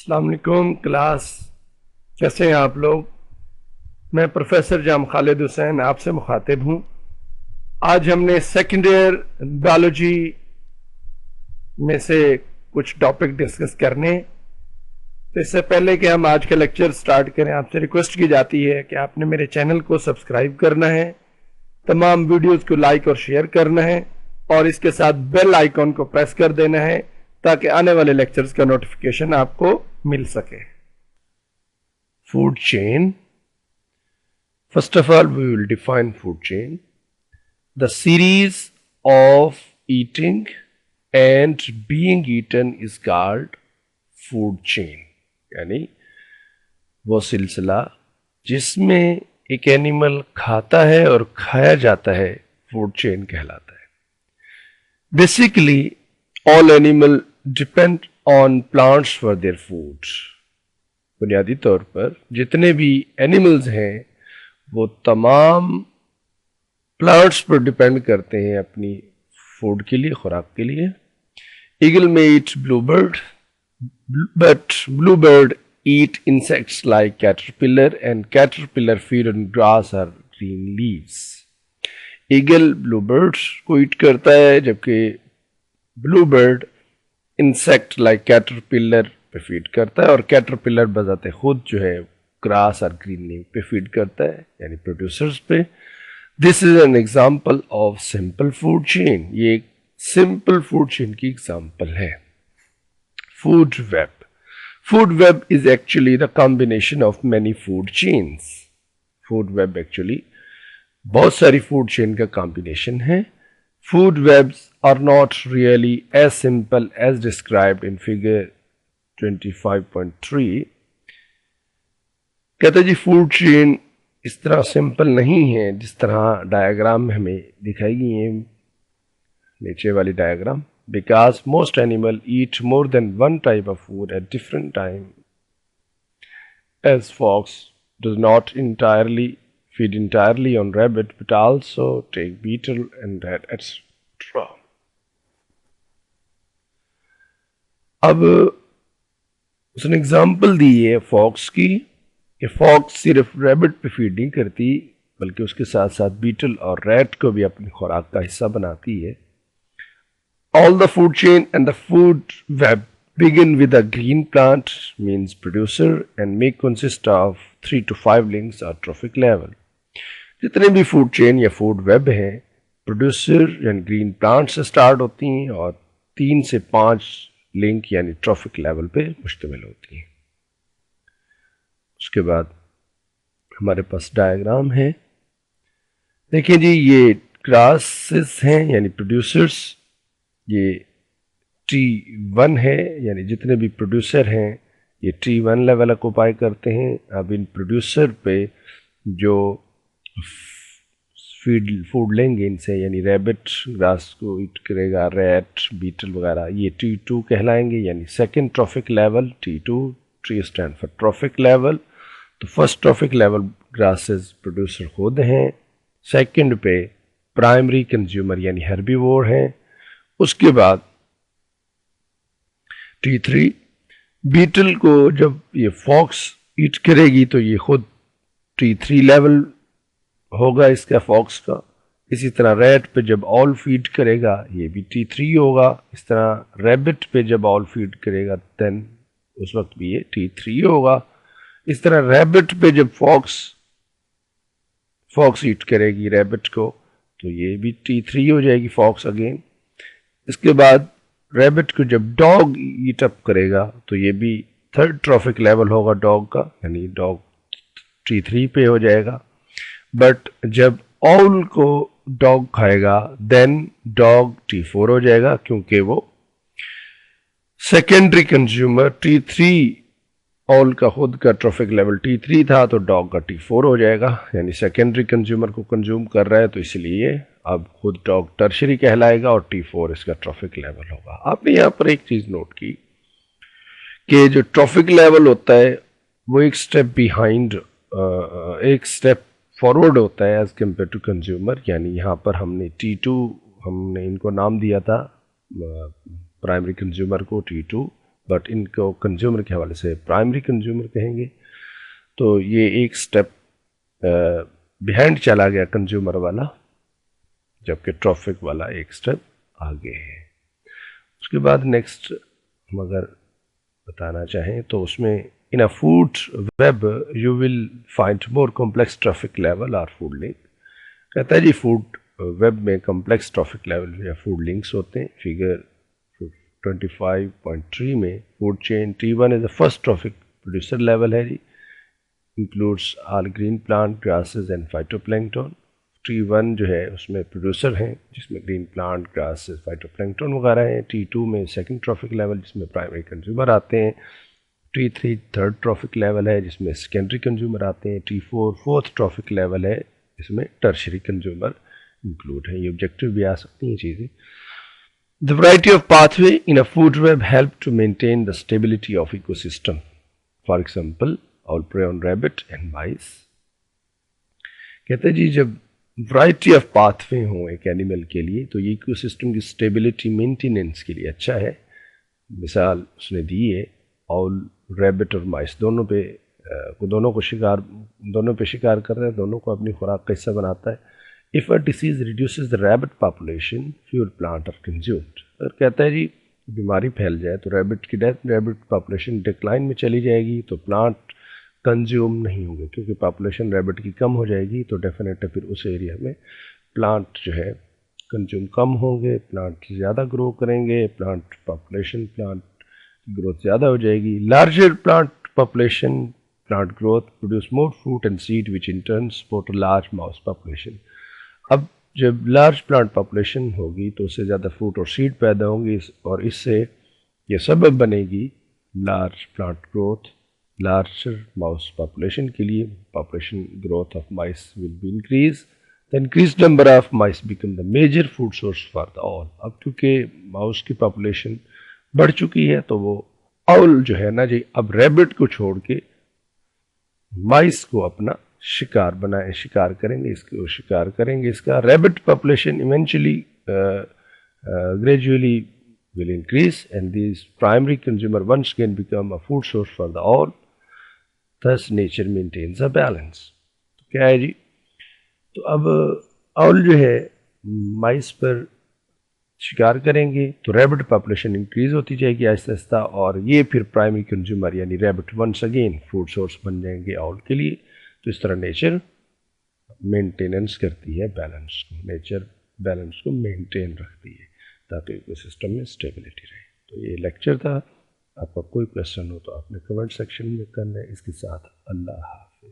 السلام علیکم کلاس، کیسے ہیں آپ لوگ؟ میں پروفیسر جام خالد حسین آپ سے مخاطب ہوں۔ آج ہم نے سیکنڈ ایئر بایولوجی میں سے کچھ ٹاپک ڈسکس کرنے۔ تو اس سے پہلے کہ ہم آج کا لیکچر سٹارٹ کریں، آپ سے ریکویسٹ کی جاتی ہے کہ آپ نے میرے چینل کو سبسکرائب کرنا ہے، تمام ویڈیوز کو لائک اور شیئر کرنا ہے، اور اس کے ساتھ بیل آئیکن کو پریس کر دینا ہے تاکہ آنے والے لیکچرز کا نوٹیفیکیشن آپ کو مل سکے۔ Food chain. First of all, we will define food chain. The series of eating and being eaten is called food chain. یعنی وہ سلسلہ جس میں ایک اینیمل کھاتا ہے اور کھایا جاتا ہے فوڈ چین کہلاتا ہے۔ Basically, all animals depend on plants for their food. بنیادی طور پر جتنے بھی اینیملز ہیں وہ تمام پلانٹس پر ڈیپینڈ کرتے ہیں اپنی فوڈ کے لیے، خوراک کے لیے۔ Eagle may eat bluebird, but bluebird eat insects like caterpillar and caterpillar feed on grass or green leaves. Eagle bluebird کو ایٹ کرتا ہے جبکہ bluebird insect like caterpillar پہ فیڈ کرتا ہے، اور کیٹرپلر بذات خود جو ہے گراس اور گرین لیف پہ فیڈ کرتا ہے، یعنی پروڈیوسرز پہ۔ This is an example of simple food chain. یہ ایک سمپل فوڈ چین کی ایگزامپل ہے۔ Food web. Food web is actually the combination of many food chains. Food web actually بہت ساری فوڈ چین کا کمبینیشن ہے۔ Food webs are not really as simple as described in figure 25.3. کہتا جی food chain اس طرح simple نہیں ہے جس طرح ڈائیگرام میں ہمیں دکھائی گئی ہیں نیچے والی diagram, because most animals eat more than one type of food at different time, as fox does not feed entirely on rabbit but also take beetle and rat, etc. اب اس نے اگزامپل دی ہے فاکس کی کہ Fox صرف rabbit پہ feed نہیں کرتی بلکہ اس کے ساتھ ساتھ بیٹل اور ریٹ کو بھی اپنی خوراک کا حصہ بناتی ہے۔ All the food chain and the food web begin with a green plant means producer and may consist of 3 to 5 links at trophic level. جتنے بھی فوڈ چین یا فوڈ ویب ہیں پروڈیوسر یعنی گرین پلانٹ سے start ہوتی ہیں اور 3 سے 5 لنک یعنی ٹرافک لیول پہ مشتمل ہوتی ہیں۔ اس کے بعد ہمارے پاس ڈائیگرام ہے، دیکھیں جی یہ گراسز ہیں یعنی پروڈیوسرز، یہ T1 ہے یعنی جتنے بھی پروڈیوسر ہیں یہ T1 لیول اکوپائی کرتے ہیں۔ اب ان پروڈیوسر پہ جو فوڈ لیں گے ان سے یعنی ریبٹ گراس کو ایٹ کرے گا، ریٹ، بیٹل وغیرہ، یہ T2 کہلائیں گے یعنی second traffic level. T2 tree stand for traffic level. تو فرسٹ ٹرافک لیول گراسز پروڈیوسر خود ہیں، سیکنڈ پہ پرائمری کنزیومر یعنی ہربیوور ہیں، اس کے بعد T3 بیٹل کو جب یہ فاکس ایٹ کرے گی تو یہ خود T3 لیول ہوگا اس کا فاکس کا۔ اسی طرح ریٹ پہ جب آل فیڈ کرے گا یہ بھی T3 ہوگا، اس طرح ریبٹ پہ جب آل فیڈ کرے گا دین اس وقت بھی یہ T3 ہوگا۔ اس طرح ریبٹ پہ جب فاکس ایٹ کرے گی ریبٹ کو تو یہ بھی T3 ہو جائے گی فاکس اگین۔ اس کے بعد ریبٹ کو جب ڈاگ ایٹ اپ کرے گا تو یہ بھی تھرڈ ٹرافک لیول ہوگا ڈاگ کا، یعنی ڈاگ T3 پہ ہو جائے گا۔ بٹ جب آؤل کو ڈاگ کھائے گا دین ڈاگ T4 ہو جائے گا کیونکہ وہ سیکنڈری کنزیومر T3 آؤل کا خود کا ٹرافک لیول T3 تھا تو ڈاگ کا T4 ہو جائے گا، یعنی سیکنڈری کنزیومر کو کنزیوم کر رہا ہے تو اس لیے اب خود ڈاگ ٹرشری کہلائے گا اور T4 اس کا ٹرافک لیول ہوگا۔ آپ نے یہاں پر ایک چیز نوٹ کی کہ جو ٹرافک لیول ہوتا ہے وہ ایک سٹیپ بیہائنڈ، ایک سٹیپ فارورڈ ہوتا ہے ایز کمپیئر ٹو کنزیومر، یعنی یہاں پر ہم نے T2 ہم نے ان کو نام دیا تھا پرائمری کنزیومر کو T2 بٹ ان کو کنزیومر کے حوالے سے پرائمری کنزیومر کہیں گے. تو یہ ایک سٹیپ بیہائنڈ چلا گیا کنزیومر والا، جبکہ ٹرافک والا ایک سٹیپ آگے ہے. اس کے بعد نیکسٹ ہم اگر بتانا چاہیں تو اس میں in a food web you will find more complex trophic level اور فوڈ لنک. کہتا ہے جی فوڈ ویب میں کمپلیکس ٹرافک لیول یا فوڈ لنکس ہوتے ہیں. فگر 25.3 میں food chain T1 is a first trophic producer level ہے جی، includes all green plant grasses and phytoplankton. T1 جو ہے اس میں پروڈیوسر ہیں جس میں green plant grasses phytoplankton وغیرہ ہیں. T2 میں سیکنڈ ٹرافک لیول جس میں پرائمری کنزیومر آتے ہیں. T3 تھرڈ ٹرافک لیول ہے جس میں سیکنڈری کنزیومر آتے ہیں. T4 فورتھ ٹرافک لیول ہے جس میں ٹرشری کنزیومر انکلوڈ ہیں. یہ آبجیکٹیو بھی آ سکتی ہیں چیزیں. The variety of pathway in a food web help to maintain the stability of ecosystem. For example, owl prey on rabbit and mice. کہتے ہیں جی جب ورائٹی آف پاتھ وے ہوں ایک اینیمل کے لیے تو یہ ایکو سسٹم کی اسٹیبلٹی مینٹیننس کے لیے اچھا ہے. مثال اس نے دی ہے آل ریبٹ اور مائس دونوں کو شکار کر رہے ہیں، دونوں کو اپنی خوراک کا حصہ بناتا ہے. If a disease reduces the rabbit population, fewer plant are consumed. اگر کہتا ہے جی بیماری پھیل جائے تو ریبٹ پاپولیشن ڈکلائن میں چلی جائے گی تو پلانٹ کنزیوم نہیں ہوں گے، کیونکہ پاپولیشن ریبٹ کی کم ہو جائے گی تو ڈیفینیٹلی پھر اس ایریا میں پلانٹ جو ہے کنزیوم کم ہوں گے، پلانٹ زیادہ گرو کریں گے، پلانٹ گروتھ زیادہ ہو جائے گی. Larger plant population plant growth produce more fruit and seed which in turn support large mouse population. اب جب لارج پلانٹ پاپولیشن ہوگی تو اس سے زیادہ فروٹ اور سیڈ پیدا ہوں گی اور اس سے یہ سبب بنے گی large plant growth. Larger mouse population کے لیے population growth of mice will be increase. The increase number of mice become the major food source for the owl. اب کیونکہ ماؤس کی پاپولیشن بڑھ چکی ہے تو وہ آؤل جو ہے نا جی اب ریبٹ کو چھوڑ کے مائس کو اپنا شکار کریں گے. اس کا rabbit population eventually gradually will increase and these primary consumer once again become a food source for the all. Thus nature maintains a balance. تو کیا ہے جی تو اب آؤل جو ہے مائس پر شکار کریں گے تو ریبٹ پاپولیشن انکریز ہوتی جائے گی آہستہ آہستہ، اور یہ پھر پرائمری کنزیومر یعنی rabbit once again food source بن جائیں گے آؤل کے لیے. تو اس طرح نیچر مینٹیننس کرتی ہے نیچر بیلنس کو مینٹین رکھتی ہے تاکہ ایکو سسٹم میں اسٹیبلٹی رہے. تو یہ لیکچر تھا. آپ کا کوئی کویشچن ہو تو آپ نے کمنٹ سیکشن میں کرنا ہے. اس کے ساتھ اللہ حافظ.